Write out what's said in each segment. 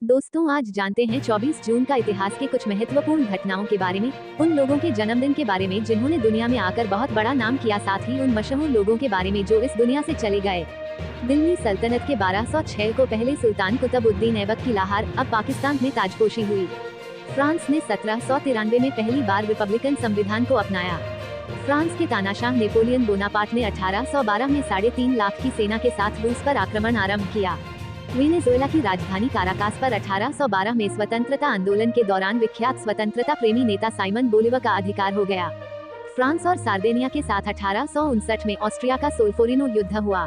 दोस्तों, आज जानते हैं 24 जून का इतिहास के कुछ महत्वपूर्ण घटनाओं के बारे में, उन लोगों के जन्मदिन के बारे में जिन्होंने दुनिया में आकर बहुत बड़ा नाम किया, साथ ही उन मशहूर लोगों के बारे में जो इस दुनिया से चले गए। दिल्ली सल्तनत के 1206 को पहले सुल्तान कुतुबुद्दीन ऐबक की लाहौर, अब पाकिस्तान में ताजपोशी हुई। फ्रांस ने 1793 में पहली बार रिपब्लिकन संविधान को अपनाया। फ्रांस के तानाशाह नेपोलियन बोनापार्ट ने 1812 में 3.5 लाख की सेना के साथ रूस पर आक्रमण आरंभ किया। वेनेजुएला की राजधानी काराकास पर 1812 में स्वतंत्रता आंदोलन के दौरान विख्यात स्वतंत्रता प्रेमी नेता साइमन बोलिवर का अधिकार हो गया। फ्रांस और सार्डिनिया के साथ 1859 में ऑस्ट्रिया का सोल्फोरिनो युद्ध हुआ।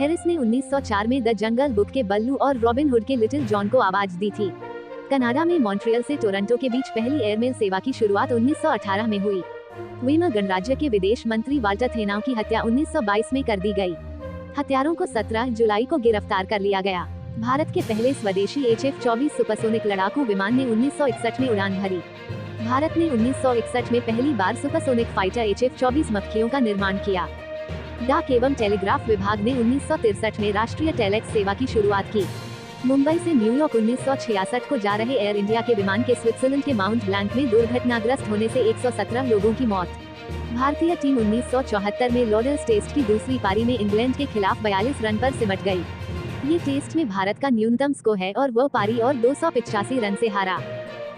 हैरिस ने 1904 में द जंगल बुक के बल्लू और रॉबिन हुड के लिटिल जॉन को आवाज दी थी। कनाडा में मॉन्ट्रियल से टोरंटो के बीच पहली एयरमेल सेवा की शुरुआत 1918 में हुई। वीमर गणराज्य के विदेश मंत्री वाल्टर थेनाउ की हत्या 1922 में कर दी गई। हत्यारों को 17 जुलाई को गिरफ्तार कर लिया गया। भारत के पहले स्वदेशी HF-24 सुपरसोनिक लड़ाकू विमान ने 1961 में उड़ान भरी। भारत ने 1961 में पहली बार सुपरसोनिक फाइटर HF-24 मक्खियों का निर्माण किया। डाक एवं टेलीग्राफ विभाग ने 1963 में राष्ट्रीय टेलेक्स सेवा की शुरुआत की। मुंबई से न्यूयॉर्क 1966 को जा रहे एयर इंडिया के विमान के स्विट्जरलैंड के माउंट ब्लैंक में दुर्घटनाग्रस्त होने से 117 लोगों की मौत। भारतीय टीम 1974 में लॉर्ड्स टेस्ट की दूसरी पारी में इंग्लैंड के खिलाफ 42 रन पर सिमट गई। ये टेस्ट में भारत का न्यूनतम स्कोर है और वो पारी और 285 रन से हारा।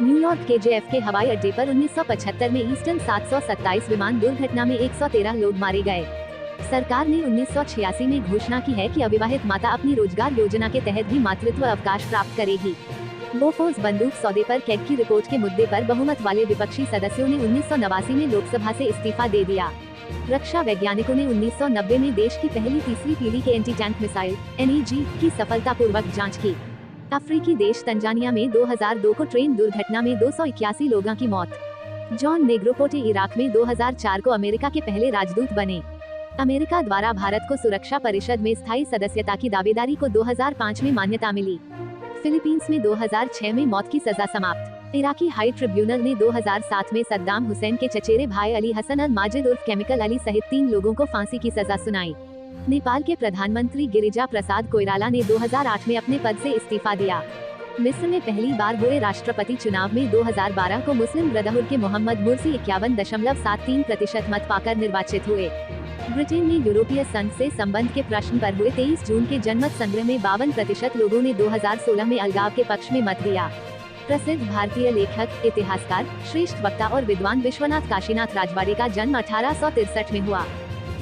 न्यूयॉर्क के JFK हवाई अड्डे पर 1975 में ईस्टर्न 727 विमान दुर्घटना में 113 लोग मारे गए। सरकार ने 1986 में घोषणा की है कि अविवाहित माता अपनी रोजगार योजना के तहत भी मातृत्व अवकाश प्राप्त करेगी। बोफोर्स बंदूक सौदे पर कैग की रिपोर्ट के मुद्दे पर बहुमत वाले विपक्षी सदस्यों ने 1989 में लोकसभा से इस्तीफा दे दिया। रक्षा वैज्ञानिकों ने 1990 में देश की पहली तीसरी पीढ़ी के एंटी टैंक मिसाइल NEG की सफलतापूर्वक जांच की। अफ्रीकी देश तंजानिया में 2002 को ट्रेन दुर्घटना में 281 लोगों की मौत। जॉन नेग्रोपोटे इराक में 2004 को अमेरिका के पहले राजदूत बने। अमेरिका द्वारा भारत को सुरक्षा परिषद में स्थायी सदस्यता की दावेदारी को 2005 में मान्यता मिली। फिलीपींस में 2006 में मौत की सजा समाप्त। इराकी हाई ट्रिब्यूनल ने 2007 में सद्दाम हुसैन के चचेरे भाई अली हसन अल माजिद उर्फ केमिकल अली सहित 3 लोगों को फांसी की सजा सुनाई। नेपाल के प्रधानमंत्री गिरिजा प्रसाद कोइराला ने 2008 में अपने पद से इस्तीफा दिया। मिस्र में पहली बार हुए राष्ट्रपति चुनाव में 2012 को मुस्लिम ब्रदरहुड के मोहम्मद मुर्सी 51.73% मत पाकर निर्वाचित हुए। ब्रिटेन ने यूरोपीय संघ से संबंध के प्रश्न पर हुए 23 जून के जनमत संग्रह में 52% लोगों ने 2016 में अलगाव के पक्ष में मत दिया। प्रसिद्ध भारतीय लेखक, इतिहासकार, श्रेष्ठ वक्ता और विद्वान विश्वनाथ काशीनाथ राजवाड़े का जन्म 1863 में हुआ।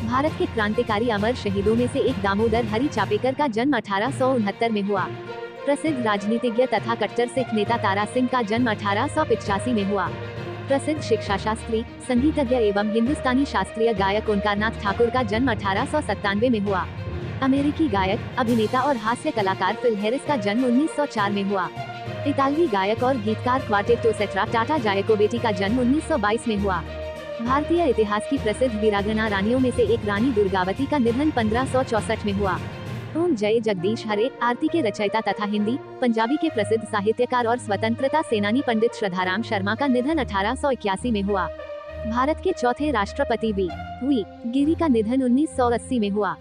भारत के क्रांतिकारी अमर शहीदों में से एक दामोदर हरि चापेकर का जन्म 1869 में हुआ। प्रसिद्ध राजनीतिज्ञ तथा कट्टर सिख नेता तारा सिंह का जन्म 1885 में हुआ। प्रसिद्ध शिक्षा शास्त्री, संगीतज्ञ एवं हिंदुस्तानी शास्त्रीय गायक ओंकारनाथ ठाकुर का जन्म 1897 में हुआ। अमेरिकी गायक, अभिनेता और हास्य कलाकार फिल हैरिस का जन्म 1904 में हुआ। इतालवी गायक और गीतकार क्वार्टेटो सेट्रा टाटा जायकोबेटी का जन्म 1922 में हुआ। भारतीय इतिहास की प्रसिद्ध वीरांगना रानियों में से एक रानी दुर्गावती का निधन 1564 में हुआ। ओम जय जगदीश हरे, आरती के रचयिता तथा हिंदी, पंजाबी के प्रसिद्ध साहित्यकार और स्वतंत्रता सेनानी पंडित श्रद्धाराम शर्मा का निधन 1881 में हुआ। भारत के चौथे राष्ट्रपति वी गिरी का निधन 1980 में हुआ।